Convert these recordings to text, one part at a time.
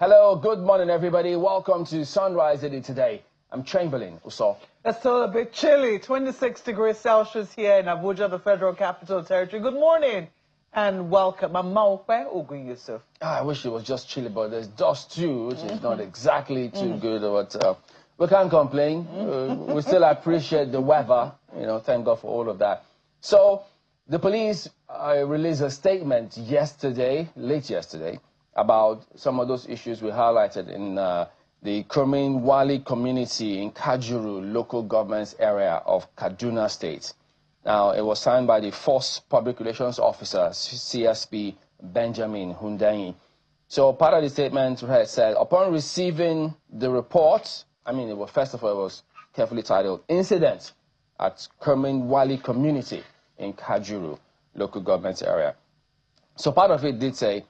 Hello, good morning, everybody. Welcome to Sunrise Edit today. I'm Chamberlain Uso. It's still a bit chilly, 26 degrees Celsius here in Abuja, the Federal Capital Territory. Good morning and welcome. I'm Maupe Ogun Yusuf. I wish it was just chilly, but there's dust too, which is not exactly too good. But we can't complain. We still appreciate the weather. You know, thank God for all of that. So the police released a statement yesterday, late yesterday, about some of those issues we highlighted in the Kermin Wali community in Kajuru local government area of Kaduna State. Now, it was signed by the Force Public Relations Officer, CSP Benjamin Hundanyi. So part of the statement said, upon receiving the report, first of all, it was carefully titled, Incident at Kermin Wali community in Kajuru local government area. So part of it did say,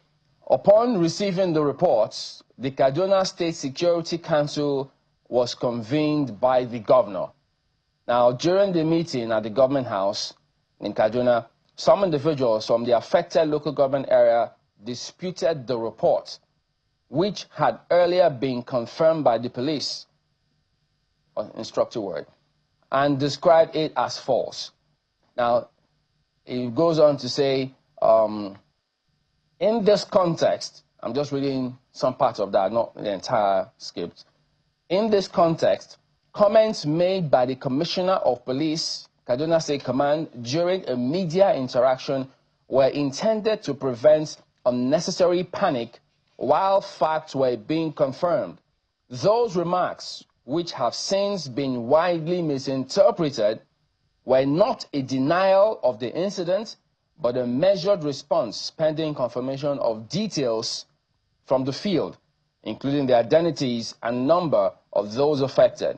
upon receiving the reports, the Kaduna State Security Council was convened by the governor. Now, during the meeting at the government house in Kaduna, some individuals from the affected local government area disputed the report, which had earlier been confirmed by the police, instructive word, and described it as false. Now, it goes on to say, in this context, I'm just reading some parts of that, not the entire script. In this context, comments made by the Commissioner of Police, Kaduna State Command, during a media interaction were intended to prevent unnecessary panic while facts were being confirmed. Those remarks, which have since been widely misinterpreted, were not a denial of the incident, but a measured response pending confirmation of details from the field, including the identities and number of those affected.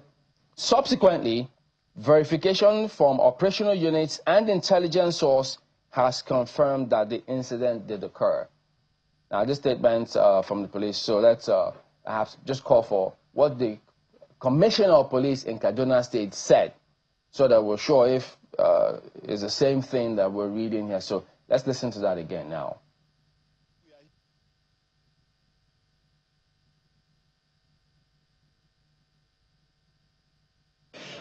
Subsequently, verification from operational units and intelligence source has confirmed that the incident did occur. Now, this statement from the police, so let's I have to just call for what the Commissioner of Police in Kaduna State said, so that we're sure if it's the same thing that we're reading here. So let's listen to that again now.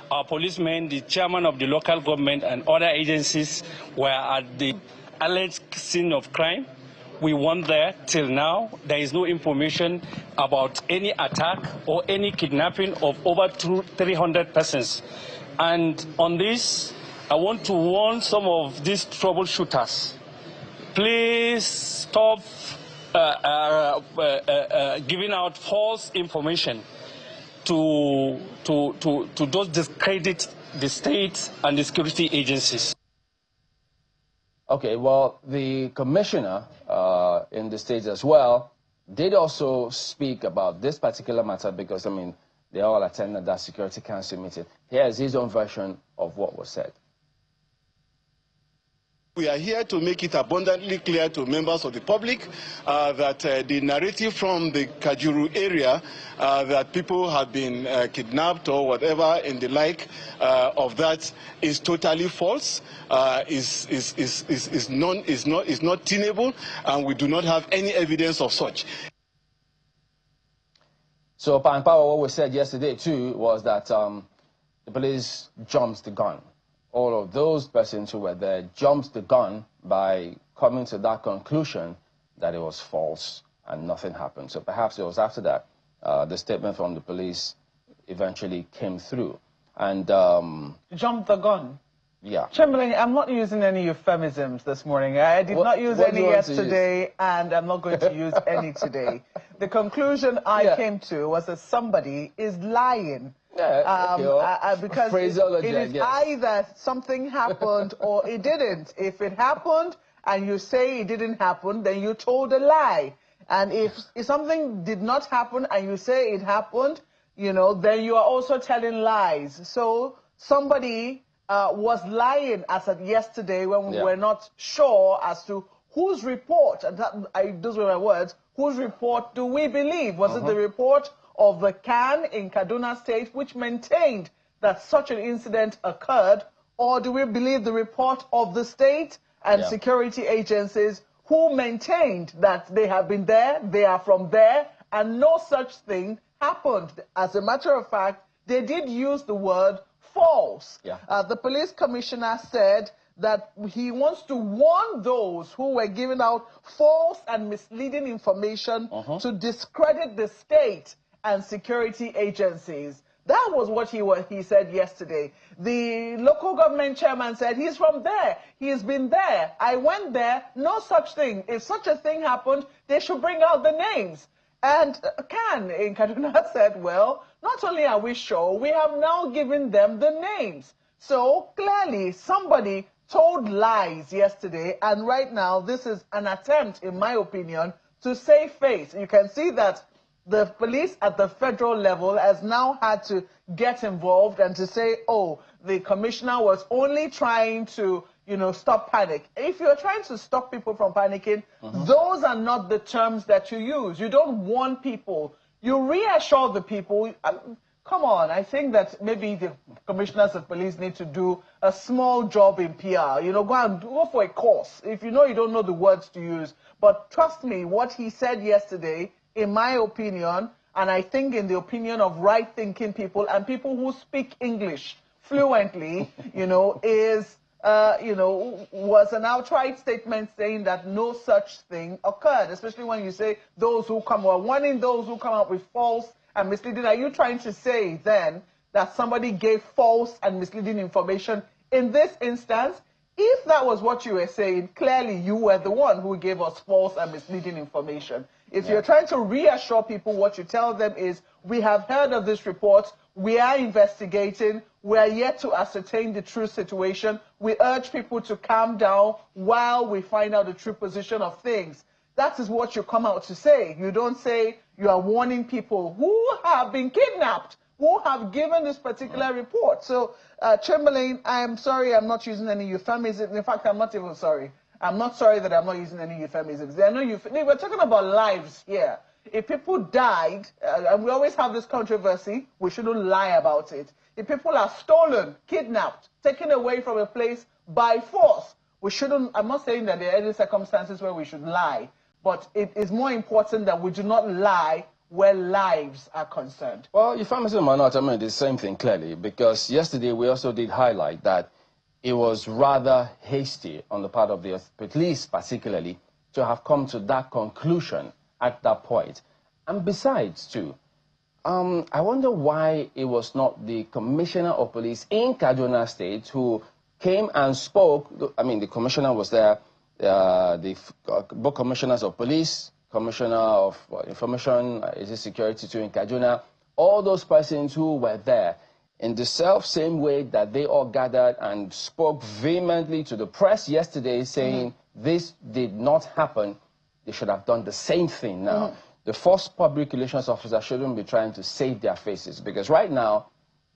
Our policemen, the chairman of the local government and other agencies were at the alleged scene of crime. We went there. Till now, there is no information about any attack or any kidnapping of over 300 persons. And on this, I want to warn some of these troubleshooters. Please stop giving out false information to just discredit the state and the security agencies. Okay, well, the commissioner in the state as well did also speak about this particular matter because, they all attended that Security Council meeting. Here's his own version of what was said. We are here to make it abundantly clear to members of the public that the narrative from the Kajuru area that people have been kidnapped or whatever and the like of that is totally false, is not tenable, and we do not have any evidence of such. So, Power, what we said yesterday too was that the police jumped the gun. All of those persons who were there jumped the gun by coming to that conclusion that it was false and nothing happened. So perhaps it was after that the statement from the police eventually came through. And Jumped the gun? Yeah. Chamberlain, I'm not using any euphemisms this morning. I did not use any yesterday, and I'm not going to use any today. The conclusion I came to was that somebody is lying. Because it is either something happened or it didn't. If it happened and you say it didn't happen, then you told a lie. And if something did not happen and you say it happened, then you are also telling lies. So somebody was lying as of yesterday when we were not sure as to whose report, and those were my words, whose report do we believe? Was it the report of the CAN in Kaduna State, which maintained that such an incident occurred, or do we believe the report of the state and security agencies who maintained that they have been there, they are from there, and no such thing happened. As a matter of fact, they did use the word false. Yeah. The police commissioner said that he wants to warn those who were giving out false and misleading information to discredit the state and security agencies. That was what he said yesterday. The local government chairman said he's from there. He's been there. I went there. No such thing. If such a thing happened, they should bring out the names. And Khan in Kaduna said, well, not only are we sure, we have now given them the names. So clearly somebody told lies yesterday, and right now this is an attempt, in my opinion, to save face. You can see that the police at the federal level has now had to get involved and to say, oh, the commissioner was only trying to, stop panic. If you're trying to stop people from panicking, those are not the terms that you use. You don't warn people. You reassure the people. Come on, I think that maybe the commissioners of police need to do a small job in PR. Go for a course if you know you don't know the words to use. But trust me, what he said yesterday, in my opinion, and I think in the opinion of right-thinking people and people who speak English fluently, was an outright statement saying that no such thing occurred, especially when you say warning those who come up with false and misleading. Are you trying to say then that somebody gave false and misleading information in this instance? If that was what you were saying, clearly you were the one who gave us false and misleading information. If you're trying to reassure people, what you tell them is, we have heard of this report, we are investigating, we are yet to ascertain the true situation. We urge people to calm down while we find out the true position of things. That is what you come out to say. You don't say you are warning people who have been kidnapped, who have given this particular report. So, Chamberlain, I'm sorry I'm not using any euphemism. In fact, I'm not even sorry. I'm not sorry that I'm not using any euphemisms. There are no euphemisms. We're talking about lives here. If people died, and we always have this controversy, we shouldn't lie about it. If people are stolen, kidnapped, taken away from a place by force, we shouldn't, I'm not saying that there are any circumstances where we should lie, but it is more important that we do not lie where lives are concerned. Well, euphemism or not, I mean, the same thing clearly, because yesterday we also did highlight that it was rather hasty on the part of the police, particularly, to have come to that conclusion at that point. And besides, too, I wonder why it was not the commissioner of police in Kaduna State who came and spoke. I mean, the commissioner was there, both commissioners of police, commissioner of information, security too in Kaduna, all those persons who were there in the same way that they all gathered and spoke vehemently to the press yesterday saying this did not happen. They should have done the same thing now. The first public relations officer shouldn't be trying to save their faces, because right now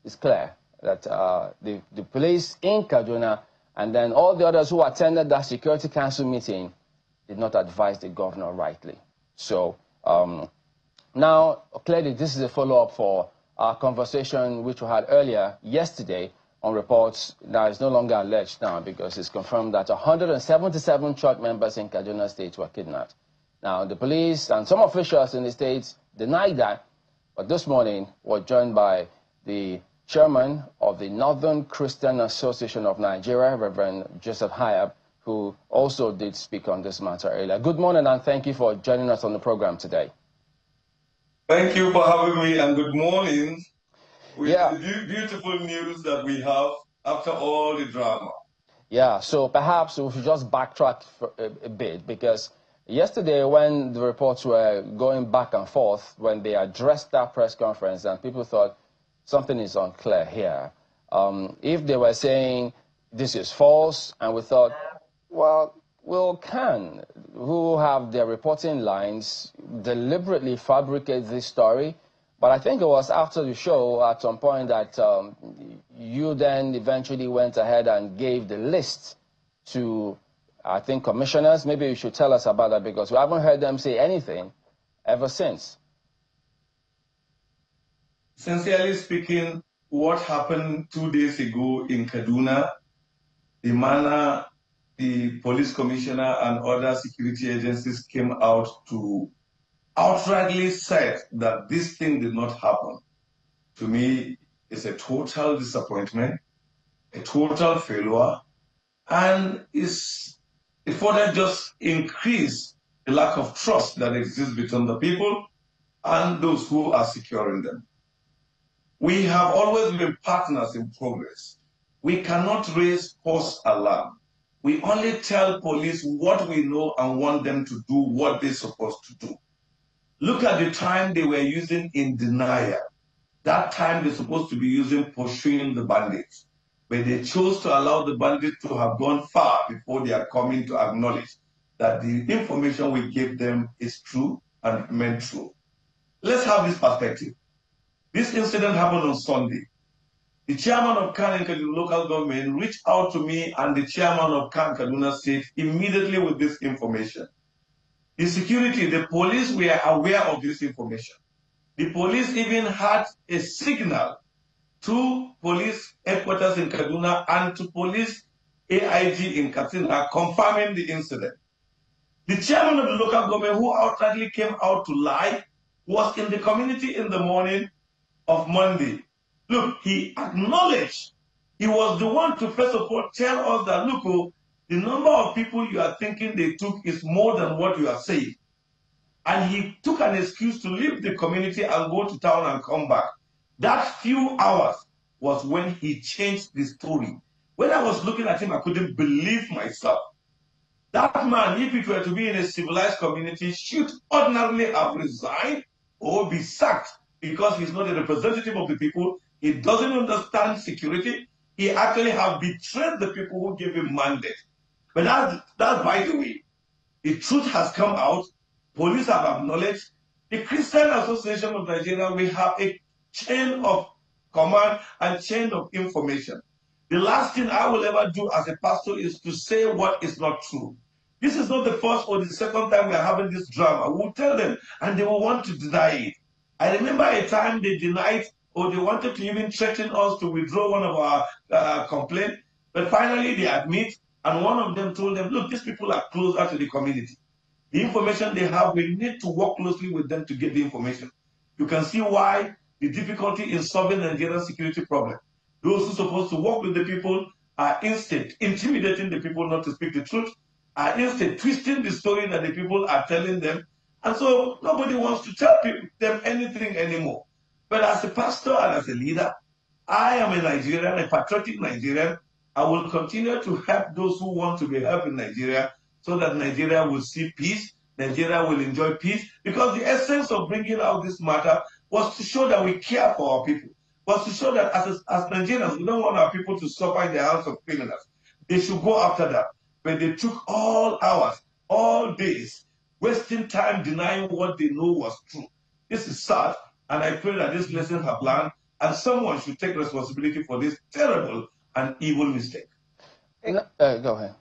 it's clear that the police in Kaduna and then all the others who attended that Security Council meeting did not advise the governor rightly. So now, clearly, this is a follow-up for our conversation which we had earlier yesterday on reports that is no longer alleged now, because it's confirmed that 177 church members in Kaduna State were kidnapped. Now, the police and some officials in the state denied that, but this morning we're joined by the chairman of the Northern Christian Association of Nigeria, Reverend Joseph Hayab, who also did speak on this matter earlier. Good morning, and thank you for joining us on the program today. Thank you for having me, and good morning. With the beautiful news that we have after all the drama. Yeah, so perhaps we should just backtrack for a bit, because yesterday when the reports were going back and forth, when they addressed that press conference, and people thought something is unclear here. If they were saying this is false, and we thought, well, who have their reporting lines deliberately fabricate this story? But I think it was after the show at some point that you then eventually went ahead and gave the list to, I think, commissioners. Maybe you should tell us about that, because we haven't heard them say anything ever since. Sincerely speaking, what happened 2 days ago in Kaduna, the manner the police commissioner and other security agencies came out to outrightly said that this thing did not happen, to me, is a total disappointment, a total failure, and it further just increased the lack of trust that exists between the people and those who are securing them. We have always been partners in progress. We cannot raise false alarm. We only tell police what we know and want them to do what they're supposed to do. Look at the time they were using in denial. That time they're supposed to be using pursuing the bandits. But they chose to allow the bandits to have gone far before they are coming to acknowledge that the information we gave them is true and meant true. Let's have this perspective. This incident happened on Sunday. The chairman of Kan and Kaduna local government reached out to me and the chairman of Kan Kaduna State immediately with this information. The security, the police were aware of this information. The police even had a signal to police headquarters in Kaduna and to police AIG in Katsina confirming the incident. The chairman of the local government who outrightly came out to lie was in the community in the morning of Monday. Look, he acknowledged he was the one to first of all tell us that, look, the number of people you are thinking they took is more than what you are saying. And he took an excuse to leave the community and go to town and come back. That few hours was when he changed the story. When I was looking at him, I couldn't believe myself. That man, if it were to be in a civilized community, should ordinarily have resigned or be sacked because he's not a representative of the people. He doesn't understand security. He actually have betrayed the people who gave him mandate. But that's by the way. The truth has come out. Police have acknowledged. The Christian Association of Nigeria, we have a chain of command and chain of information. The last thing I will ever do as a pastor is to say what is not true. This is not the first or the second time we are having this drama. We'll tell them and they will want to deny it. I remember a time they denied or they wanted to even threaten us to withdraw one of our complaints, but finally they admit, and one of them told them, look, these people are closer to the community. The information they have, we need to work closely with them to get the information. You can see why the difficulty in solving Nigeria's security problem. Those who are supposed to work with the people are instead intimidating the people not to speak the truth, are instead twisting the story that the people are telling them. And so nobody wants to tell them anything anymore. But as a pastor and as a leader, I am a Nigerian, a patriotic Nigerian. I will continue to help those who want to be helped in Nigeria so that Nigeria will see peace, Nigeria will enjoy peace, because the essence of bringing out this matter was to show that we care for our people, was to show that as Nigerians, we don't want our people to suffer in the hands of criminals. They should go after that. But they took all hours, all days, wasting time denying what they know was true. This is sad, and I pray that this lesson have learned, and someone should take responsibility for this terrible and evil mistake. Go ahead.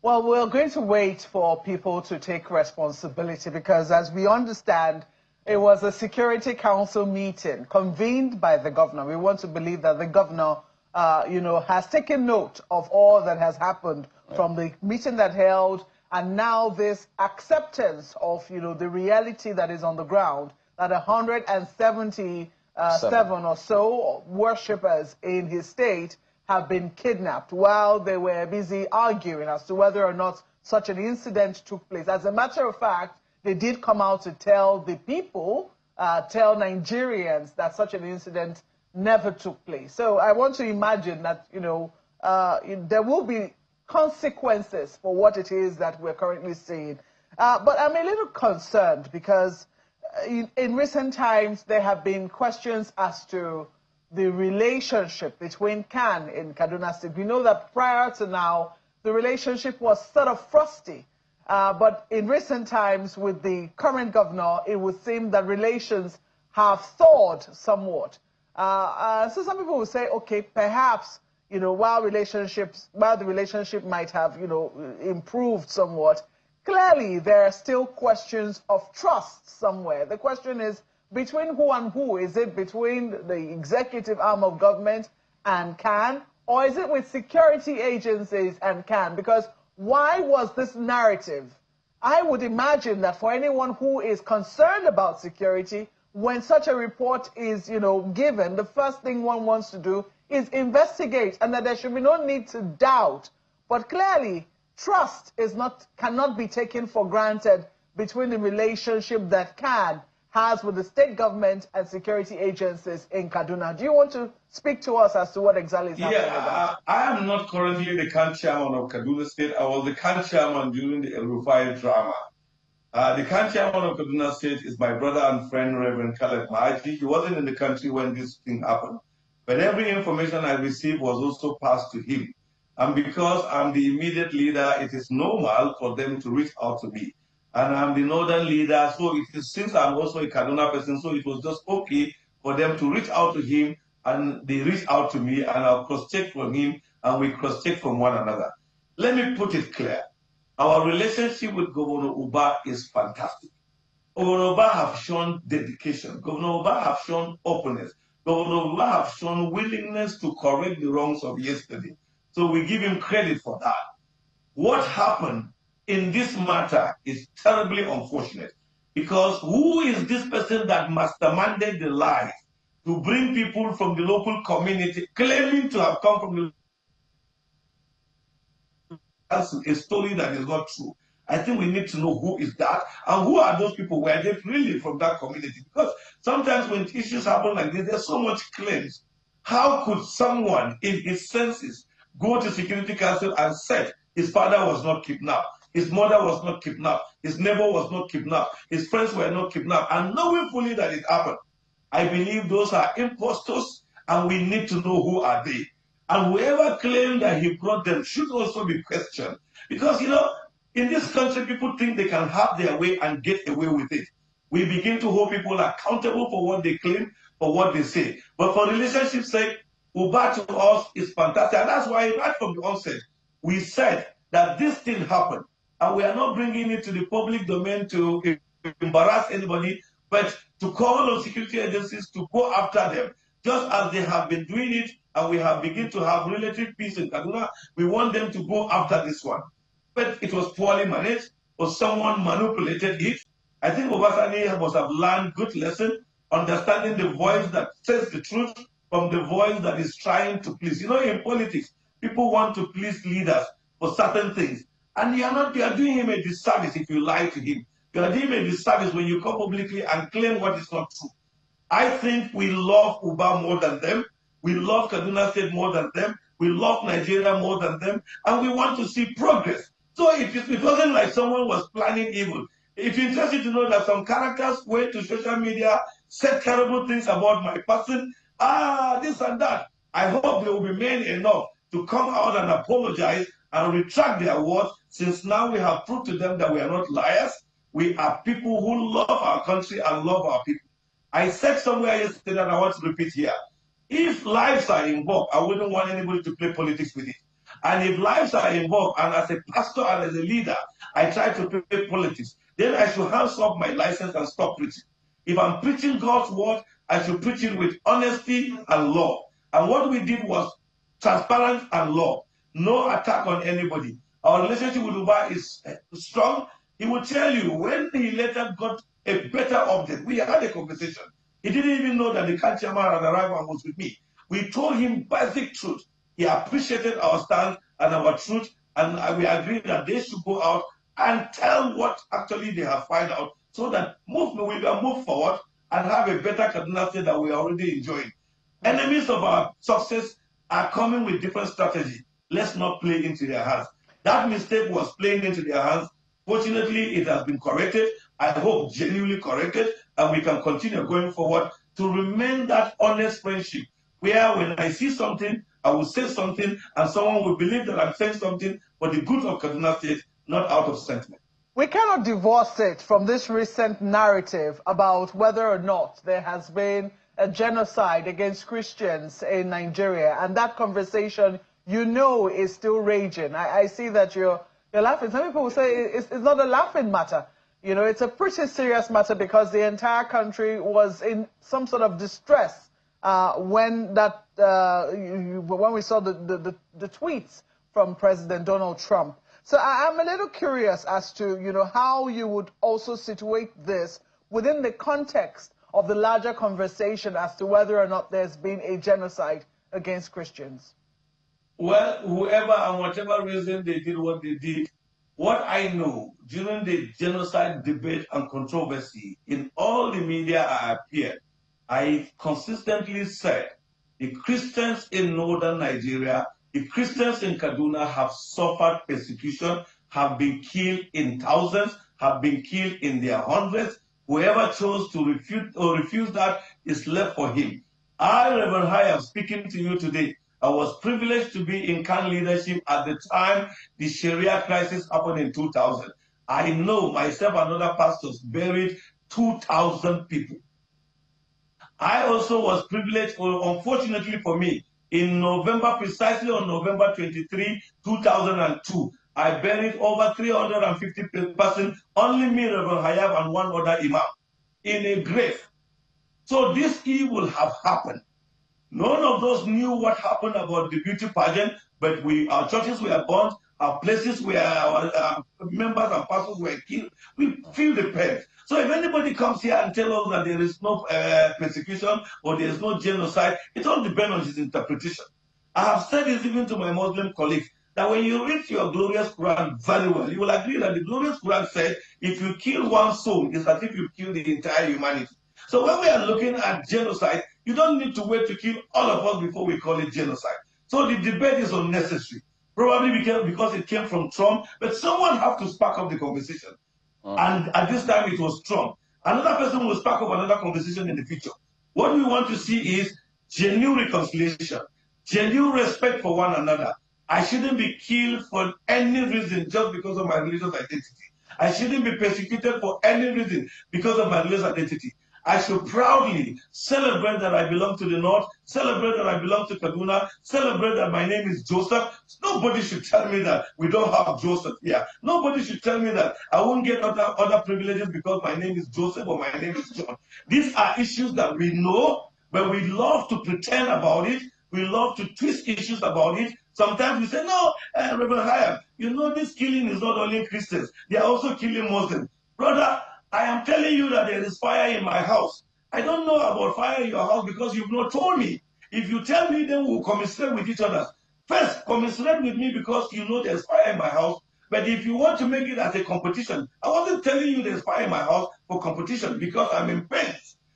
Well, we're going to wait for people to take responsibility because, as we understand, it was a Security Council meeting convened by the governor. We want to believe that the governor, has taken note of all that has happened from the meeting that held, and now this acceptance of, the reality that is on the ground, that 177 or so worshippers in his state have been kidnapped while they were busy arguing as to whether or not such an incident took place. As a matter of fact, they did come out to tell the people, tell Nigerians that such an incident never took place. So I want to imagine that, there will be consequences for what it is that we're currently seeing. But I'm a little concerned because in recent times, there have been questions as to the relationship between Kan in Kaduna State. We know that prior to now, the relationship was sort of frosty. But in recent times, with the current governor, it would seem that relations have thawed somewhat. So some people will say, okay, perhaps, while the relationship might have, improved somewhat, clearly there are still questions of trust somewhere. The question is, between who and who? Is it between the executive arm of government and Kan, or is it with security agencies and Kan? Because why was this narrative I would imagine that for anyone who is concerned about security, when such a report is, given, the first thing one wants to do is investigate, and that there should be no need to doubt. But clearly, trust cannot be taken for granted between the relationship that has with the state government and security agencies in Kaduna. Do you want to speak to us as to what exactly is happening? I am not currently the CAN chairman of Kaduna State. I was the CAN chairman during the El Rufai drama. The CAN chairman of Kaduna State is my brother and friend, Reverend Khaled Mahaji. He wasn't in the country when this thing happened. But every information I received was also passed to him. And because I'm the immediate leader, it is normal for them to reach out to me. And I'm the northern leader, so since I'm also a Kaduna person, so it was just okay for them to reach out to him, and they reach out to me, and I'll cross-check from him, and we cross-check from one another. Let me put it clear. Our relationship with Governor Uba is fantastic. Governor Uba have shown dedication. Governor Uba have shown openness. Governor Uba have shown willingness to correct the wrongs of yesterday. So we give him credit for that. What happened in this matter is terribly unfortunate, because who is this person that masterminded the lies to bring people from the local community claiming to have come from the a story that is not true? I think we need to know who is that and who are those people. Were they really from that community? Because sometimes when issues happen like this, there's so much claims. How could someone in his senses go to Security Council and say his father was not kidnapped, his mother was not kidnapped, his neighbor was not kidnapped, his friends were not kidnapped, and knowing fully that it happened? I believe those are impostors, and we need to know who are they. And whoever claimed that he brought them should also be questioned. Because, in this country, people think they can have their way and get away with it. We begin to hold people accountable for what they claim, for what they say. But for relationship's sake, Uba to us is fantastic. And that's why right from the onset, we said that this thing happened. And we are not bringing it to the public domain to embarrass anybody, but to call on security agencies to go after them, just as they have been doing it, and we have begun to have relative peace in Kaduna. We want them to go after this one. But it was poorly managed, or someone manipulated it. I think Obasani must have learned good lesson, understanding the voice that says the truth from the voice that is trying to please. In politics, people want to please leaders for certain things. And you are doing him a disservice if you lie to him. You are doing him a disservice when you come publicly and claim what is not true. I think we love Uba more than them. We love Kaduna State more than them. We love Nigeria more than them. And we want to see progress. So it wasn't like someone was planning evil. If you're interested to know that some characters went to social media, said terrible things about my person, this and that, I hope they will be men enough to come out and apologize and retract their words, since now we have proved to them that we are not liars. We are people who love our country and love our people. I said somewhere yesterday, and I want to repeat here, if lives are involved, I wouldn't want anybody to play politics with it. And if lives are involved, and as a pastor and as a leader, I try to play politics, then I should hands off my license and stop preaching. If I'm preaching God's word, I should preach it with honesty and love. And what we did was transparent and love. No attack on anybody. Our relationship with Uba is strong. He will tell you when he later got a better update. We had a conversation. He didn't even know that the CAN chairman had arrived and was with me. We told him basic truth. He appreciated our stance and our truth, and we agreed that they should go out and tell what actually they have found out, so that we can move forward and have a better Kaduna State that we are already enjoying. Enemies of our success are coming with different strategy. Let's not play into their hands. That mistake was playing into their hands. Fortunately, it has been corrected. I hope genuinely corrected, and we can continue going forward to remain that honest friendship, where when I see something, I will say something, and someone will believe that I'm saying something for the good of Kaduna State, not out of sentiment. We cannot divorce it from this recent narrative about whether or not there has been a genocide against Christians in Nigeria, and that conversation, is still raging. I see that you're laughing. Some people will say it's not a laughing matter. It's a pretty serious matter, because the entire country was in some sort of distress when we saw the tweets from President Donald Trump. So I'm a little curious as to, how you would also situate this within the context of the larger conversation as to whether or not there's been a genocide against Christians. Well, whoever and whatever reason they did what they did, what I know during the genocide debate and controversy in all the media I appeared, I consistently said the Christians in northern Nigeria, the Christians in Kaduna have suffered persecution, have been killed in thousands, have been killed in their hundreds. Whoever chose to refuse that is left for him. I, Reverend Hayam, speaking to you today, I was privileged to be in CAN leadership at the time the Sharia crisis happened in 2000. I know myself and other pastors buried 2,000 people. I also was privileged, unfortunately for me, in November, precisely on November 23, 2002, I buried over 350 persons, only me, Reverend Hayab, and one other imam, in a grave. So this evil have happened. None of those knew what happened about the beauty pageant, but our churches were burnt, our places where our members and pastors were killed. We feel the pain. So if anybody comes here and tells us that there is no persecution or there is no genocide, it all depends on his interpretation. I have said this even to my Muslim colleagues, that when you read your glorious Quran very well, you will agree that the glorious Quran said, if you kill one soul, it's as if you kill the entire humanity. So when we are looking at genocide, you don't need to wait to kill all of us before we call it genocide. So the debate is unnecessary, probably because it came from Trump, but someone have to spark up the conversation. And at this time, it was Trump. Another person will spark up another conversation in the future. What we want to see is genuine reconciliation, genuine respect for one another. I shouldn't be killed for any reason just because of my religious identity. I shouldn't be persecuted for any reason because of my religious identity. I should proudly celebrate that I belong to the North, celebrate that I belong to Kaduna, celebrate that my name is Joseph. Nobody should tell me that we don't have Joseph here. Nobody should tell me that I won't get other privileges because my name is Joseph or my name is John. These are issues that we know, but we love to pretend about it. We love to twist issues about it. Sometimes we say, no, Reverend Hayam, this killing is not only Christians. They are also killing Muslims. Brother, I am telling you that there is fire in my house. I don't know about fire in your house because you've not told me. If you tell me, then we'll commiserate with each other. First, commiserate with me because you know there's fire in my house. But if you want to make it as a competition, I wasn't telling you there's fire in my house for competition because I'm in pain.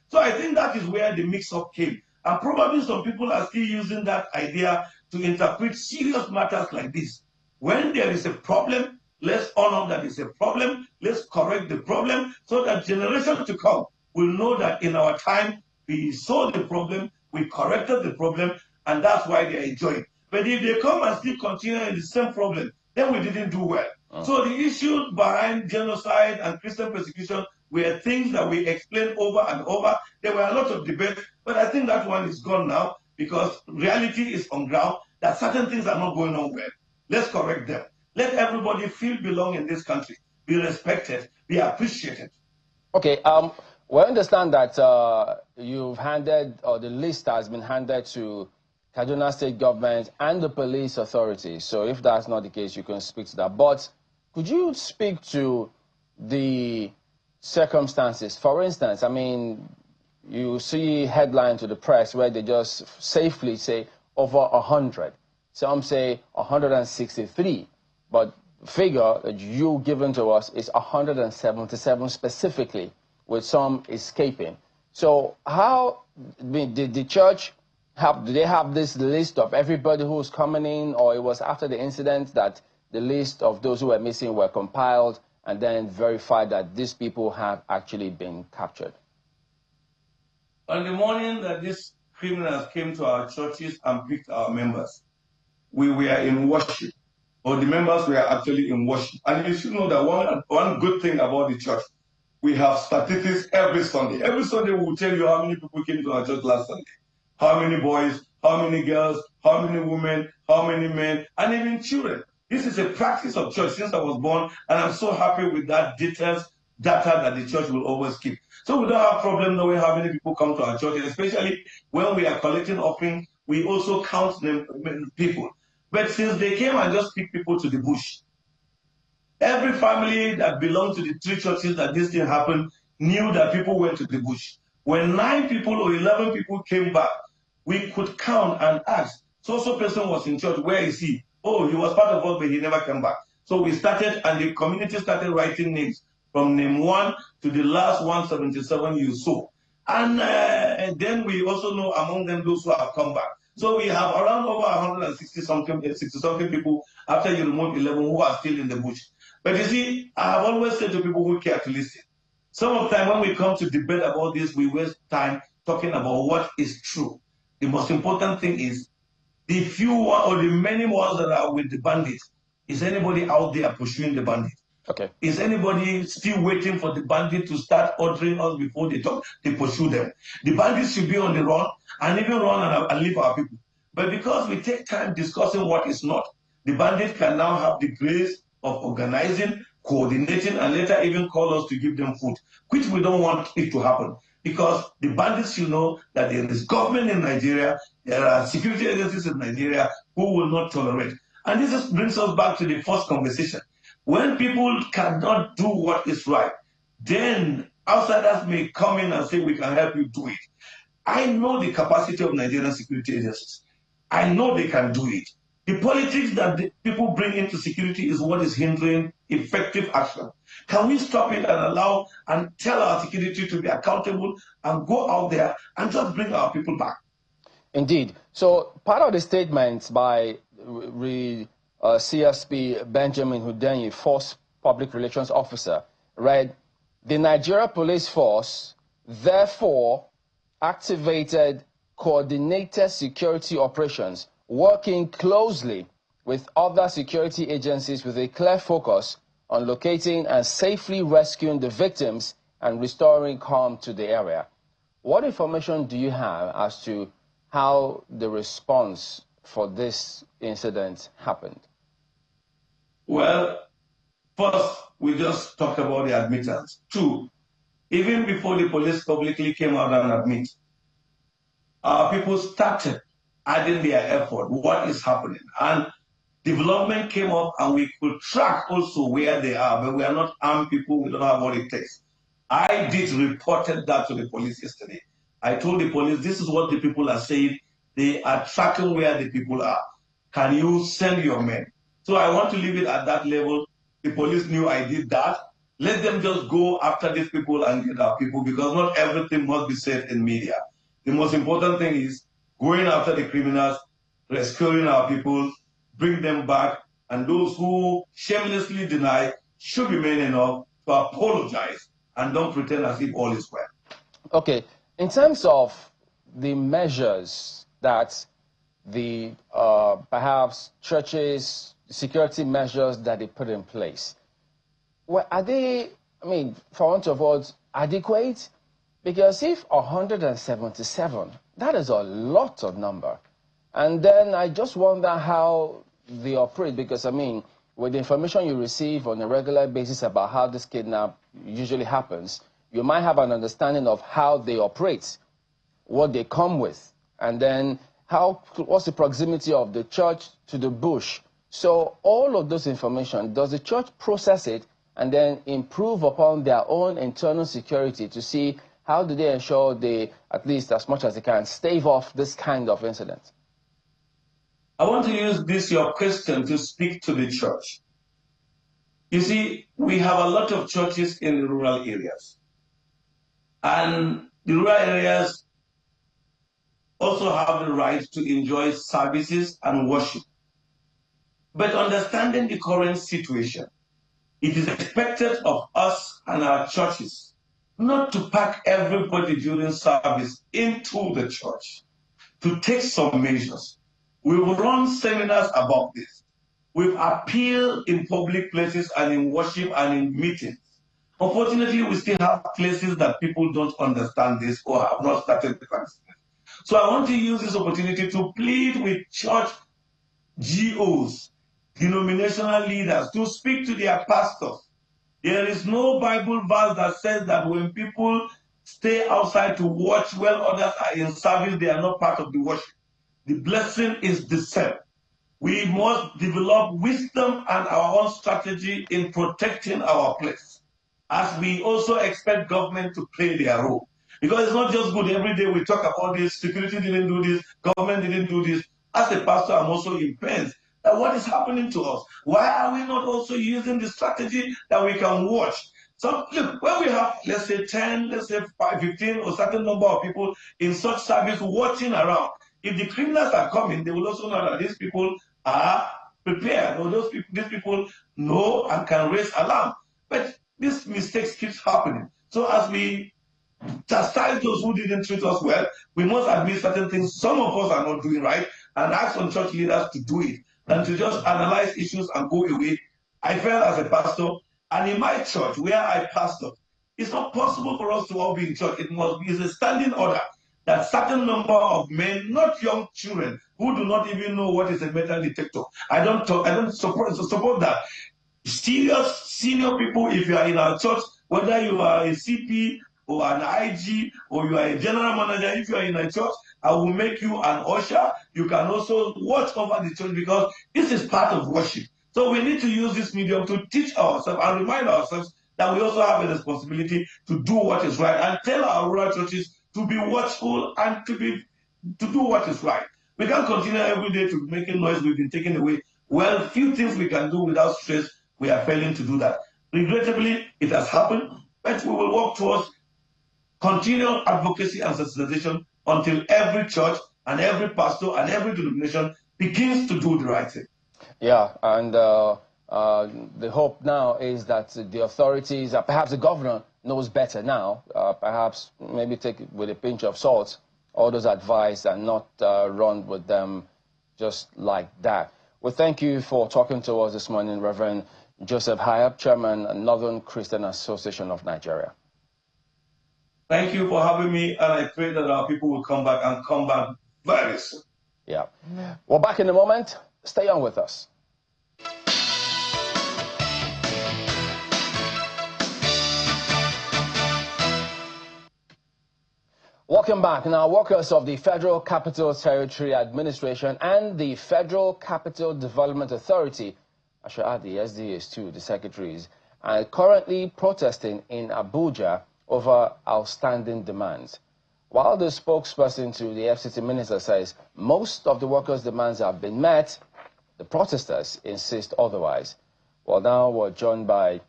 So I think that is where the mix-up came. And probably some people are still using that idea to interpret serious matters like this. When there is a problem, let's honor that it's a problem. Let's correct the problem so that generations to come will know that in our time, we saw the problem, we corrected the problem, and that's why they are enjoying. But if they come and still continue in the same problem, then we didn't do well. So the issues behind genocide and Christian persecution were things that we explained over and over. There were a lot of debates, but I think that one is gone now because reality is on ground that certain things are not going on well. Let's correct them. Let everybody feel belong in this country, be respected, be appreciated. Okay, we understand that you've handed, or the list has been handed to Kaduna State government and the police authorities. So if that's not the case, you can speak to that. But could you speak to the circumstances? For instance, I mean, you see headline to the press where they just safely say over 100. Some say 163. But figure that you given to us is 177 specifically, with some escaping. So how did the church do they have this list of everybody who's coming in, or it was after the incident that the list of those who were missing were compiled and then verified that these people have actually been captured? On the morning that these criminals came to our churches and picked our members, we were in worship. Or the members were actually in worship. And you should know that one good thing about the church, we have statistics every Sunday. Every Sunday we will tell you how many people came to our church last Sunday. How many boys, how many girls, how many women, how many men, and even children. This is a practice of church since I was born, and I'm so happy with that data that the church will always keep. So we don't have problem knowing how many people come to our church, and especially when we are collecting offering, we also count people. But since they came and just picked people to the bush, Every family that belonged to the 3 churches that this thing happened knew that people went to the bush. When 9 people or 11 people came back, we could count and ask, so person was in church, where is he? Oh, he was part of us, but he never came back. So we started, and the community started writing names from name 1 to the last 177 you saw. And then we also know among them those who have come back. So we have around over 60-something people after you remove 11 who are still in the bush. But you see, I have always said to people who care to listen, some of the time when we come to debate about this, we waste time talking about what is true. The most important thing is the few or the many ones that are with the bandits. Is anybody out there pursuing the bandit? Okay. Is anybody still waiting for the bandit to start ordering us before they pursue them? The bandits should be on the run and even run and leave our people. But because we take time discussing what is not, the bandits can now have the grace of organizing, coordinating, and later even call us to give them food, which we don't want it to happen. Because the bandits should know that there is government in Nigeria, there are security agencies in Nigeria who will not tolerate. And this brings us back to the first conversation. When people cannot do what is right, then outsiders may come in and say, we can help you do it. I know the capacity of Nigerian security agencies. I know they can do it. The politics that the people bring into security is what is hindering effective action. Can we stop it and allow and tell our security to be accountable and go out there and just bring our people back? Indeed. So part of the statement by CSP Benjamin Hundeyin, Force Public Relations Officer, read, the Nigeria Police Force therefore activated coordinated security operations, working closely with other security agencies with a clear focus on locating and safely rescuing the victims and restoring calm to the area. What information do you have as to how the response for this incident happened? Well, first, we just talked about the admittance. 2, even before the police publicly came out and admit, our people started adding their effort, what is happening. And development came up and we could track also where they are, but we are not armed people, we don't have what it takes. I did reported that to the police yesterday. I told the police, this is what the people are saying. They are tracking where the people are. Can you send your men? So I want to leave it at that level. The police knew I did that. Let them just go after these people and get our people, because not everything must be said in media. The most important thing is going after the criminals, rescuing our people, bring them back, and those who shamelessly deny should be men enough to apologize and don't pretend as if all is well. Okay, in terms of the measures that the perhaps churches, security measures that they put in place, well, are they, I mean, for want of words, adequate? Because if 177, that is a lot of number. And then I just wonder how they operate, because, I mean, with the information you receive on a regular basis about how this kidnap usually happens, you might have an understanding of how they operate, what they come with, and then what's the proximity of the church to the bush. So all of those information, does the church process it and then improve upon their own internal security to see how do they ensure they, at least as much as they can, stave off this kind of incident? I want to use this, your question, to speak to the church. You see, we have a lot of churches in the rural areas. And the rural areas also have the right to enjoy services and worship. But understanding the current situation, it is expected of us and our churches not to pack everybody during service into the church, to take some measures. We've run seminars about this. We've appealed in public places and in worship and in meetings. Unfortunately, we still have places that people don't understand this or have not started the practice. So I want to use this opportunity to plead with church GOs, denominational leaders, to speak to their pastors. There is no Bible verse that says that when people stay outside to watch while others are in service, they are not part of the worship. The blessing is the same. We must develop wisdom and our own strategy in protecting our place, as we also expect government to play their role. Because it's not just good every day we talk about this, security didn't do this, government didn't do this. As a pastor, I'm also in pain that what is happening to us? Why are we not also using the strategy that we can watch? So look, when we have, let's say 10, let's say 5, 15, or certain number of people in such service watching around, if the criminals are coming, they will also know that these people are prepared, or these people know and can raise alarm. But these mistakes keeps happening. So as we chastise those who didn't treat us well, we must admit certain things some of us are not doing right, and ask on church leaders to do it, and to just analyze issues and go away. I felt as a pastor, and in my church where I pastor, it's not possible for us to all be in church. It must be a standing order that certain number of men, not young children, who do not even know what is a metal detector. I don't support that. Serious senior people, if you are in our church, whether you are a CP or an IG or you are a general manager, if you are in a church, I will make you an usher. You can also watch over the church, because this is part of worship. So we need to use this medium to teach ourselves and remind ourselves that we also have a responsibility to do what is right, and tell our rural churches to be watchful and to do what is right. We can't continue every day to making noise we've been taken away. Well, few things we can do without stress. We are failing to do that. Regrettably, it has happened, but we will work towards continual advocacy and sensitization until every church and every pastor and every denomination begins to do the right thing. Yeah, and the hope now is that the authorities, perhaps the governor knows better now, perhaps maybe take it with a pinch of salt, all those advice, and not run with them just like that. Well, thank you for talking to us this morning, Reverend Joseph Hayab, Chairman, Northern Christian Association of Nigeria. Thank you for having me, and I pray that our people will come back and come back very soon. Yeah. Well, back in a moment. Stay on with us. Welcome back. Now, workers of the Federal Capital Territory Administration and the Federal Capital Development Authority, I should add the SDAs too, the secretaries, are currently protesting in Abuja over outstanding demands. While the spokesperson to the FCTA minister says most of the workers' demands have been met, the protesters insist otherwise. Well, now we're joined by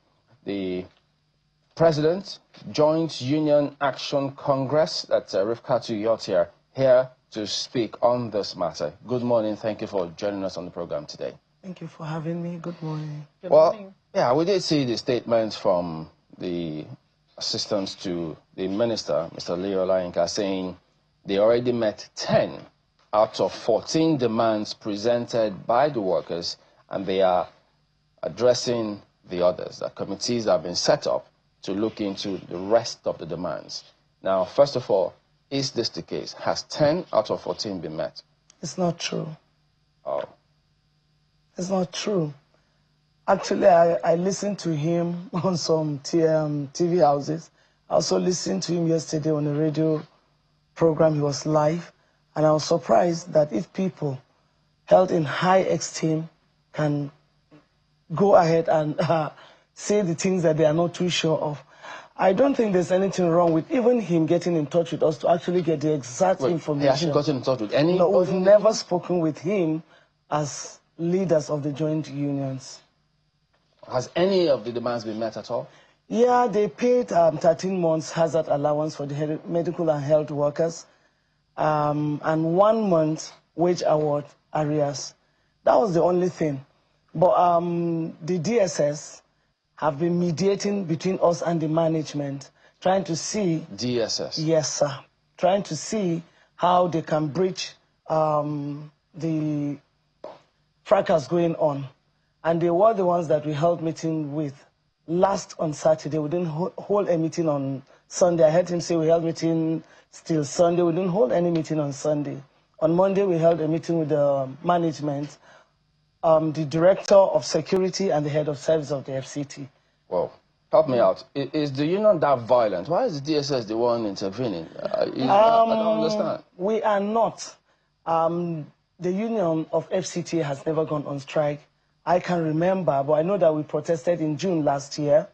the President, Joint Union Action Congress, that's Rifkatu Yotia, here to speak on this matter. Good morning. Thank you for joining us on the program today. Thank you for having me. Good morning. Good morning. Yeah, we did see the statement from the assistant to the minister, Mr. Leo Olayinka, saying they already met 10 out of 14 demands presented by the workers, and they are addressing the others. The committees have been set up to look into the rest of the demands. Now, first of all, is this the case? Has 10 out of 14 been met? It's not true. Oh. It's not true. Actually, I listened to him on some TV houses. I also listened to him yesterday on a radio program. He was live. And I was surprised that if people held in high esteem can go ahead and say the things that they are not too sure of. I don't think there's anything wrong with even him getting in touch with us to actually get the exact information. He hasn't gotten in touch with any? No, we've never spoken with him as leaders of the joint unions. Has any of the demands been met at all? Yeah, they paid 13 months hazard allowance for the medical and health workers and 1 month wage award arrears. That was the only thing. But the DSS have been mediating between us and the management, trying to see... DSS? Yes, sir. Trying to see how they can breach the fracas going on. And they were the ones that we held meeting with last on Saturday. We didn't hold a meeting on Sunday. I heard him say we held meeting still Sunday. We didn't hold any meeting on Sunday. On Monday, we held a meeting with the management, the director of security and the head of service of the FCT. Well, help me out. Is the union that violent? Why is the DSS the one intervening? I don't understand. We are not. the union of FCTA has never gone on strike. I can remember, but I know that we protested in June last year,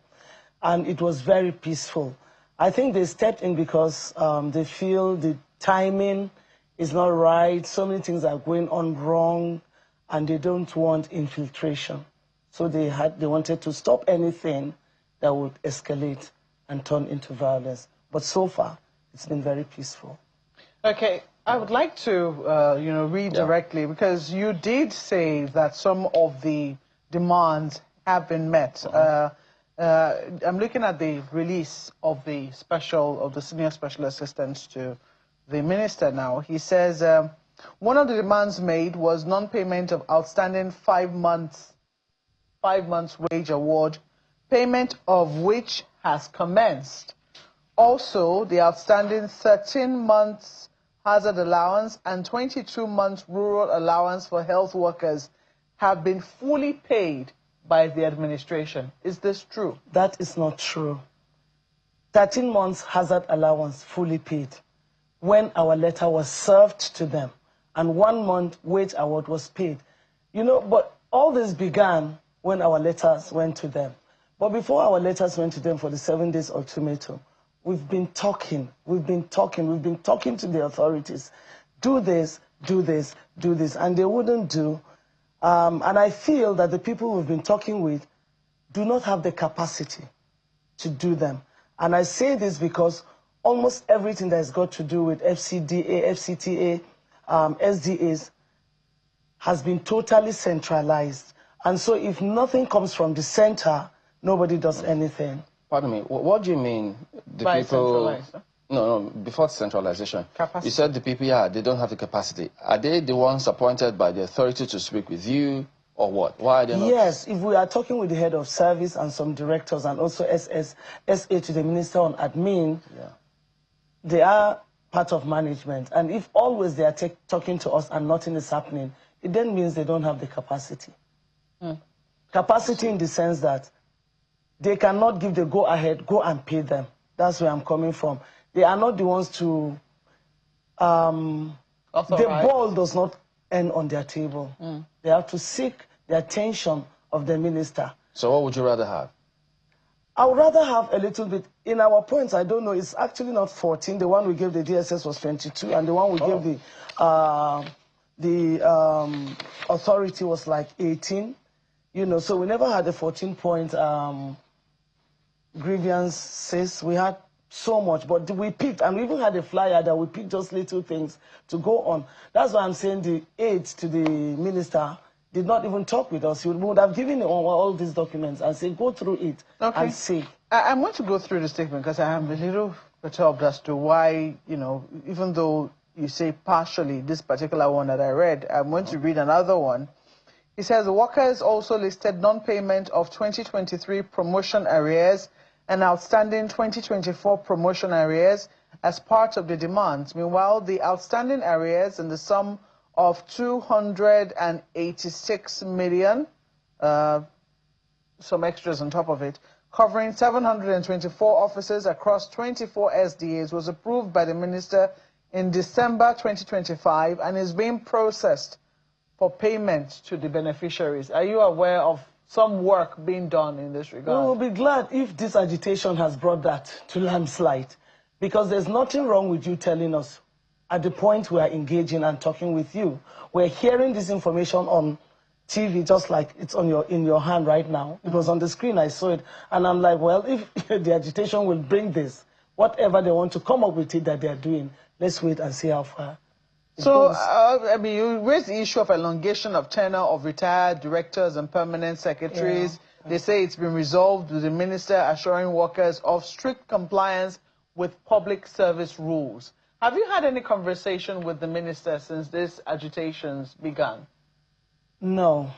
and it was very peaceful. I think they stepped in because they feel the timing is not right, so many things are going on wrong, and they don't want infiltration. So they wanted to stop anything that would escalate and turn into violence. But so far, it's been very peaceful. Okay, I would like to, read directly, because you did say that some of the demands have been met. I'm looking at the release of the senior special assistant to the minister now. He says one of the demands made was non-payment of outstanding 5 months wage award, payment of which has commenced. Also, the outstanding 13 months hazard allowance and 22 months rural allowance for health workers have been fully paid by the administration. Is this true? That is not true. 13 months hazard allowance fully paid when our letter was served to them, and 1 month wage award was paid. But all this began when our letters went to them. But before our letters went to them for the 7 days ultimatum, we've been talking to the authorities. Do this, do this, do this, and they wouldn't do. And I feel that the people we've been talking with do not have the capacity to do them. And I say this because almost everything that has got to do with FCDA, FCTA, SDAs has been totally centralized. And so if nothing comes from the center, nobody does anything. Pardon me, what do you mean the by people... No, before centralization. Capacity. You said the people, they don't have the capacity. Are they the ones appointed by the authority to speak with you, or what? Why are they not? Yes, if we are talking with the head of service and some directors and also SA to the Minister on Admin, they are part of management. And if always they are talking to us and nothing is happening, it then means they don't have the capacity. Capacity in the sense that they cannot give the go-ahead, go and pay them. That's where I'm coming from. They are not the ones to... the ball does not end on their table. They have to seek the attention of the minister. So what would you rather have? I would rather have a little bit. In our points, I don't know, it's actually not 14. The one we gave the DSS was 22, and the one we gave the authority was like 18. So we never had a 14-point grievances. We had so much, but we picked, and we even had a flyer that we picked just little things to go on. That's why I'm saying the aides to the minister did not even talk with us. He would have given all these documents and say, go through it and see. I'm going to go through the statement because I am a little perturbed as to why, even though you say partially this particular one that I read, I'm going to read another one. He says, the workers also listed non-payment of 2023 promotion arrears and outstanding 2024 promotion arrears as part of the demands. Meanwhile, the outstanding arrears in the sum of 286 million, some extras on top of it, covering 724 officers across 24 SDAs, was approved by the minister in December 2025 and is being processed for payment to the beneficiaries. Are you aware of some work being done in this regard? We will be glad if this agitation has brought that to landslide, because there's nothing wrong with you telling us at the point we are engaging and talking with you. We're hearing this information on TV just like it's in your hand right now. It was on the screen, I saw it, and I'm like, well, if the agitation will bring this, whatever they want to come up with it that they're doing, let's wait and see how far. So, you raised the issue of elongation of tenure of retired directors and permanent secretaries. They say it's been resolved with the minister assuring workers of strict compliance with public service rules. Have you had any conversation with the minister since these agitations began? No.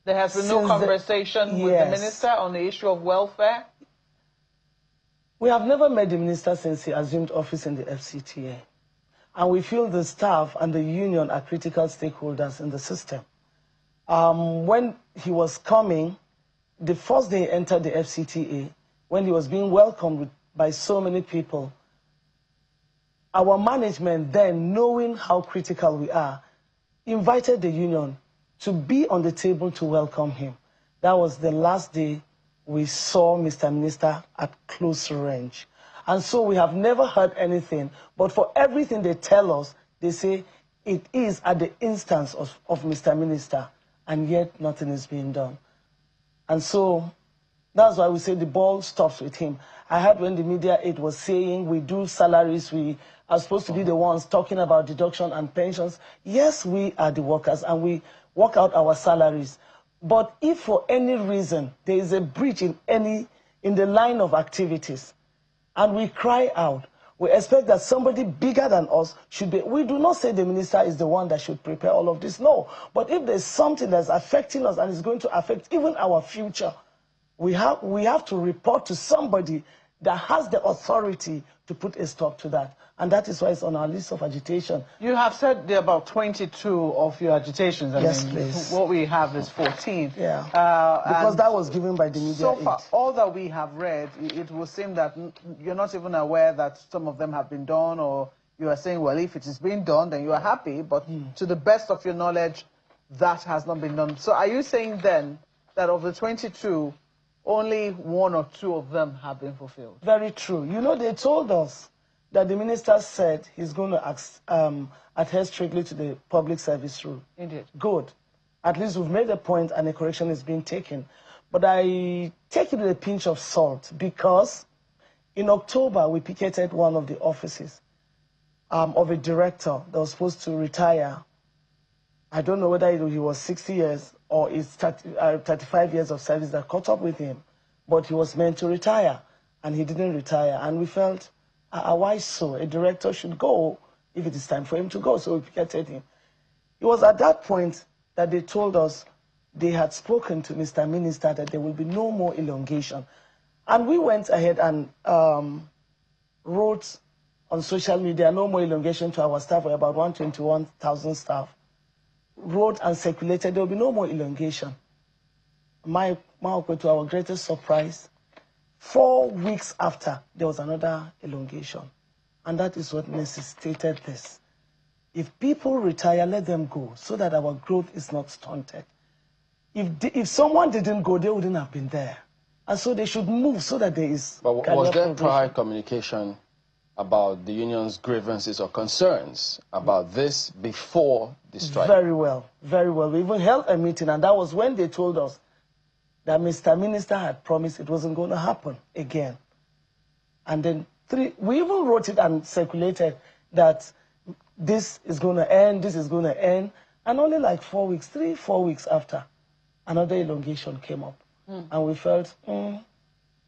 There has been no conversation with the minister on the issue of welfare? We have never met the minister since he assumed office in the FCTA. And we feel the staff and the union are critical stakeholders in the system. When he was coming, the first day he entered the FCTA, when he was being welcomed by so many people, our management then, knowing how critical we are, invited the union to be on the table to welcome him. That was the last day we saw Mr. Minister at close range. And so we have never heard anything, but for everything they tell us, they say it is at the instance of Mr. Minister, and yet nothing is being done. And so that's why we say the ball stops with him. I heard when the media aide was saying we do salaries, we are supposed to be the ones talking about deduction and pensions. Yes, we are the workers and we work out our salaries. But if for any reason there is a breach in the line of activities and we cry out, we expect that somebody bigger than us should be. We do not say the minister is the one that should prepare all of this, no. But if there's something that's affecting us and is going to affect even our future, we have to report to somebody that has the authority to put a stop to that. And that is why it's on our list of agitation. You have said there are about 22 of your agitations. Yes, please. What we have is 14. Yeah. Because that was given by the media. So far, all that we have read, it will seem that you're not even aware that some of them have been done, or you are saying, well, if it is being done, then you are happy. But to the best of your knowledge, that has not been done. So are you saying then that of the 22, only 1 or 2 of them have been fulfilled? Very true. You know, they told us that the minister said he's going to adhere strictly to the public service rule. Indeed. Good. At least we've made a point and a correction is being taken. But I take it with a pinch of salt because in October we picketed one of the offices of a director that was supposed to retire. I don't know whether he was 60 years or it's 35 years of service that caught up with him. But he was meant to retire and he didn't retire. And we felt, why so? A director should go if it is time for him to go. So we picketed him. It was at that point that they told us they had spoken to Mr. Minister that there will be no more elongation. And we went ahead and wrote on social media, no more elongation to our staff. We're about 121,000 staff. Wrote and circulated, there will be no more elongation. To our greatest surprise, 4 weeks after, there was another elongation. And that is what necessitated this. If people retire, let them go so that our growth is not stunted. If someone didn't go, they wouldn't have been there. And so they should move so that there is... But was there prior communication about the union's grievances or concerns about this before the strike? Very well, very well. We even held a meeting, and that was when they told us that Mr. Minister had promised it wasn't going to happen again. And then we even wrote it and circulated that this is going to end, this is going to end. And only like 4 weeks, 3-4 weeks after, another elongation came up. And we felt,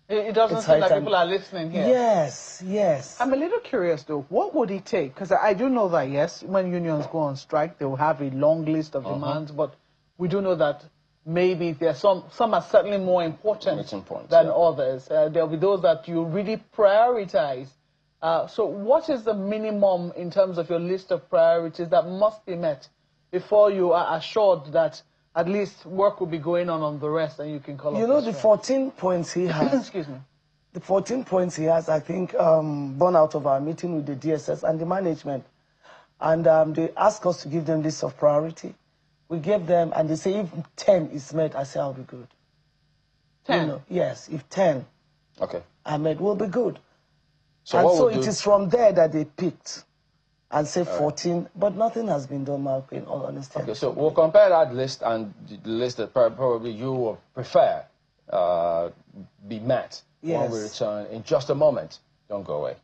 it doesn't seem like people are listening here. Yes, yes. I'm a little curious, though. What would it take? Because I do know that, yes, when unions go on strike, they will have a long list of demands. But we do know that maybe there's some are certainly more important than others. There'll be those that you really prioritize. So what is the minimum in terms of your list of priorities that must be met before you are assured that at least work will be going on the rest and you can call You know, the 14 points he has. Excuse me. The 14 points he has, I think, born out of our meeting with the DSS and the management. And they asked us to give them list of priority. We gave them, and they say if 10 is met, I say I'll be good. 10? You know, yes, if 10 are met, we'll be good. So it is from there that they picked and say 14, but nothing has been done, Mark, in all honesty. Okay, so we'll compare that list and the list that probably you would prefer be met when we return in just a moment. Don't go away.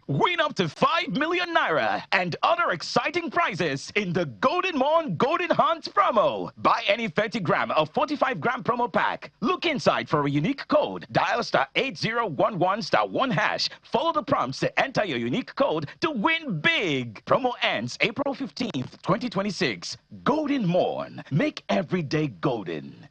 Win up to 5 million naira and other exciting prizes in the Golden Morn Golden Hunt promo. Buy any 30-gram or 45-gram promo pack. Look inside for a unique code. Dial *8011*1#. Follow the prompts to enter your unique code to win big. Promo ends April 15th, 2026. Golden Morn. Make every day golden.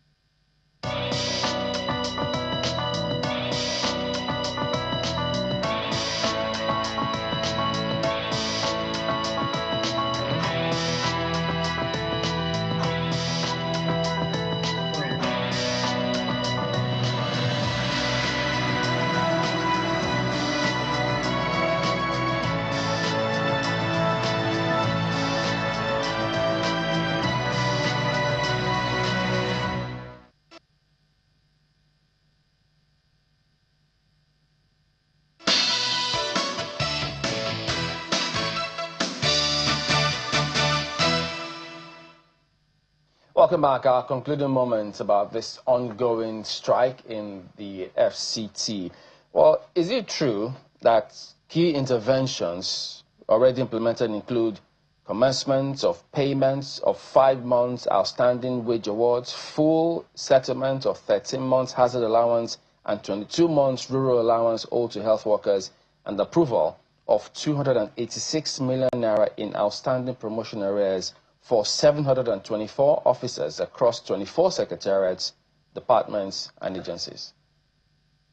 Welcome back. Our concluding moments about this ongoing strike in the FCT. Well, is it true that key interventions already implemented include commencement of payments of 5 months outstanding wage awards, full settlement of 13 months hazard allowance and 22 months rural allowance owed to health workers, and approval of 286 million naira in outstanding promotion arrears for 724 officers across 24 secretariats, departments, and agencies?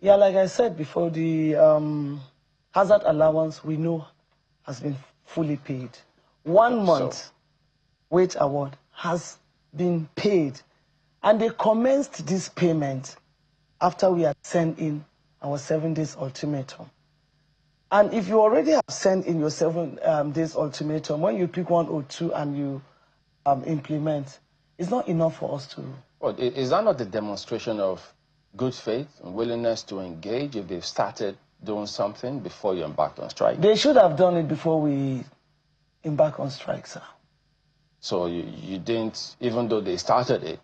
Yeah, like I said before, the hazard allowance we know has been fully paid. 1 month wage award has been paid, and they commenced this payment after we had sent in our 7 days ultimatum. And if you already have sent in your 7 days ultimatum, when you pick 102 and you implement, it's not enough for us to... Well, is that not the demonstration of good faith and willingness to engage if they've started doing something before you embarked on strike? They should have done it before we embark on strike, sir. So you didn't, even though they started it,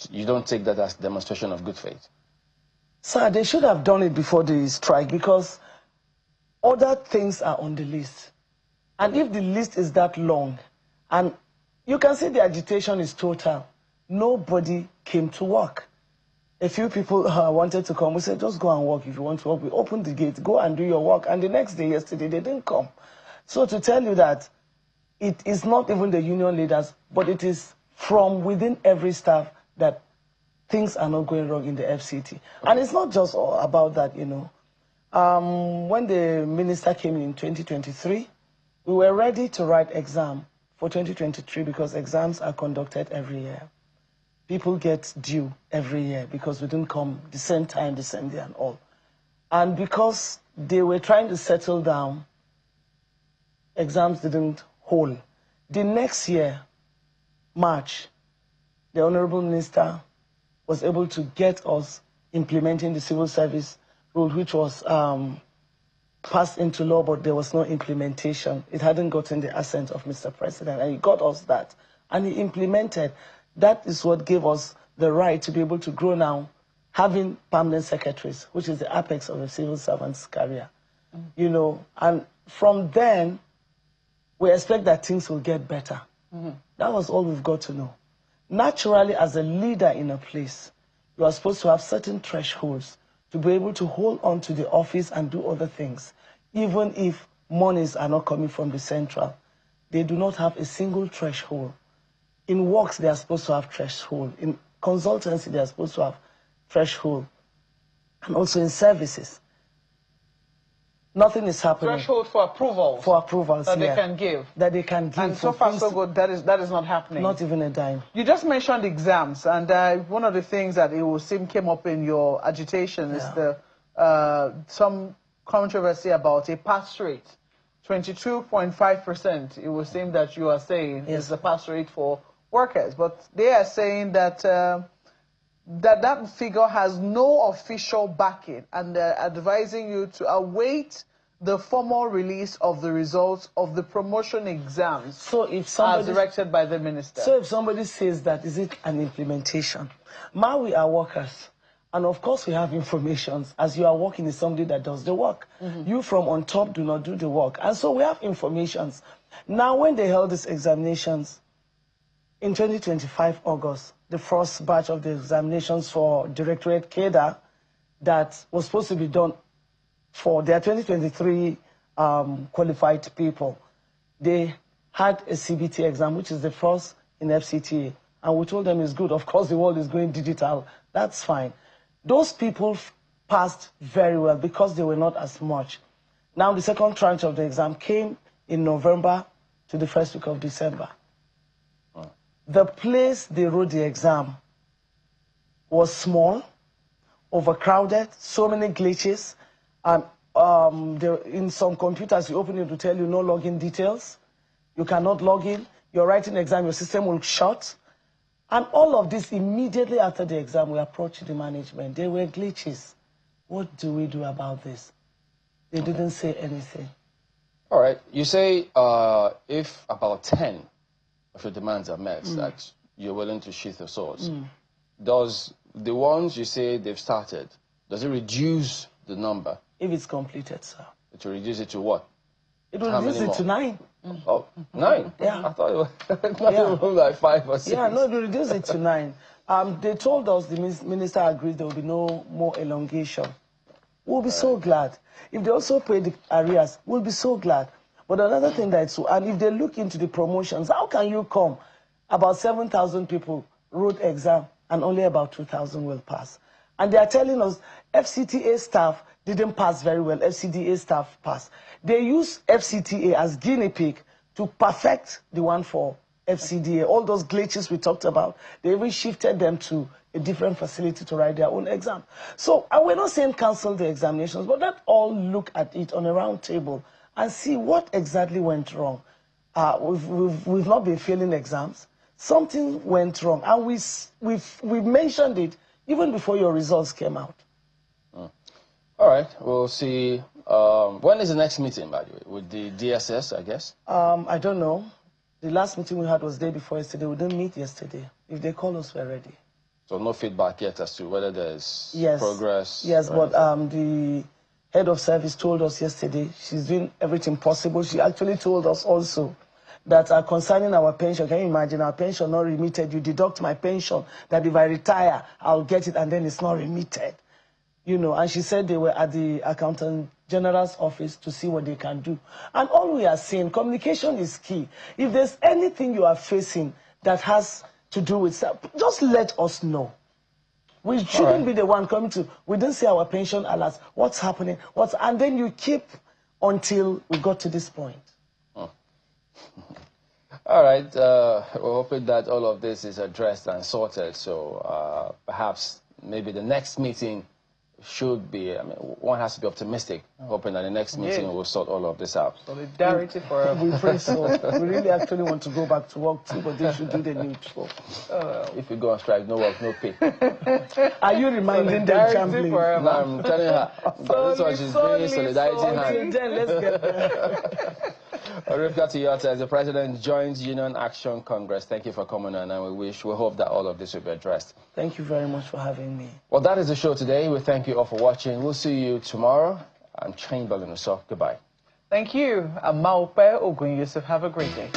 you don't take that as demonstration of good faith? Sir, they should have done it before the strike, because other things are on the list. And if the list is that long, and you can see the agitation is total, nobody came to work. A few people wanted to come. We said, just go and work if you want to work. We opened the gate, go and do your work. And the next day, yesterday, they didn't come. So to tell you that it is not even the union leaders, but it is from within every staff that things are not going wrong in the FCT. Okay. And it's not just about that, you know. When the minister came in 2023, we were ready to write exam for 2023 because exams are conducted every year. People get due every year because we didn't come the same time, the same day and all. And because they were trying to settle down, exams didn't hold. The next year, March, the Honorable Minister was able to get us implementing the civil service rule, which was passed into law, but there was no implementation. It hadn't gotten the assent of Mr. President, and he got us that. And he implemented. That is what gave us the right to be able to grow now, having permanent secretaries, which is the apex of a civil servant's career. You know, and from then, we expect that things will get better. That was all we've got to know. Naturally, as a leader in a place, you are supposed to have certain thresholds to be able to hold on to the office and do other things, even if monies are not coming from the central. They do not have a single threshold. In works, they are supposed to have threshold. In consultancy, they are supposed to have threshold. And also in services. Nothing is happening. Threshold for approvals. For approvals, that they can give. That they can give. And so far, so good. That is not happening. Not even a dime. You just mentioned exams, and one of the things that it will seem came up in your agitation is the some controversy about a pass rate. 22.5%. It would seem that you are saying is the pass rate for workers, but they are saying that that figure has no official backing, and they're advising you to await the formal release of the results of the promotion exams, so if somebody, as directed by the minister. So if somebody says that, is it an implementation? We are workers, And of course, we have information. As you are working, is somebody that does the work. You from on top do not do the work. And so we have information. Now, when they held these examinations in 2025 August, the first batch of the examinations for Directorate CADA that was supposed to be done for their 2023 qualified people, they had a CBT exam, which is the first in FCTA. And we told them it's good. Of course, the world is going digital. That's fine. Those people passed very well because they were not as much. Now, the second tranche of the exam came in November to the first week of December. The place they wrote the exam was small, overcrowded, so many glitches. And in some computers, you open it to tell you no login details. You cannot log in. You're writing the exam, your system will shut. And all of this, immediately after the exam, we approached the management. There were glitches. What do we do about this? They didn't say anything. All right. You say if about 10 of your demands are met, that you're willing to sheath your swords. Does the ones you say they've started, does it reduce the number? If it's completed, sir. It will reduce it to what? It will reduce it to 9. Oh, 9? Yeah. I thought it was like 5 or 6. Yeah, no, it will reduce it to 9. They told us, the minister agreed there will be no more elongation. We'll be so glad. If they also pay the arrears, we'll be so glad. But another thing that's so, and if they look into the promotions, how can you come? About 7,000 people wrote exam and only about 2,000 will pass. And they are telling us FCTA staff didn't pass very well, FCDA staff passed. They use FCTA as guinea pig to perfect the one for FCDA. All those glitches we talked about, they even shifted them to a different facility to write their own exam. So we're not saying cancel the examinations, but let all look at it on a round table and see what exactly went wrong. We've not been failing exams. Something went wrong, and we mentioned it even before your results came out. All right, we'll see. When is the next meeting, by the way? With the DSS, I guess? I don't know. The last meeting we had was the day before yesterday. We didn't meet yesterday. If they call us, we're ready. So no feedback yet as to whether there's progress? Yes, but the head of service told us yesterday she's doing everything possible. She actually told us also that concerning our pension, can you imagine our pension not remitted? You deduct my pension, that if I retire, I'll get it, and then it's not remitted. You know, and she said they were at the Accountant General's office to see what they can do. And all we are saying, communication is key. If there's anything you are facing that has to do with that, just let us know. We shouldn't be the one coming to, we didn't see our pension alerts, what's happening, and then you keep until we got to this point. All right, we're hoping that all of this is addressed and sorted, so perhaps maybe the next meeting should be, I mean, one has to be optimistic, hoping that the next meeting will sort all of this out. Solidarity forever. We pray so. We really actually want to go back to work too, but they should do the needful. If you go on strike, no work, no pay. Are you reminding them gambling? No, I'm telling her. This one she's bringing solidarity. Then let's get there. Rivka Tiyota, as the President joins Union Action Congress. Thank you for coming on, and we hope that all of this will be addressed. Thank you very much for having me. Well, that is the show today. We thank you all for watching. We'll see you tomorrow. I'm Chamberlain, so goodbye. Thank you. I'm Maupe Ogun Yusuf. Have a great day.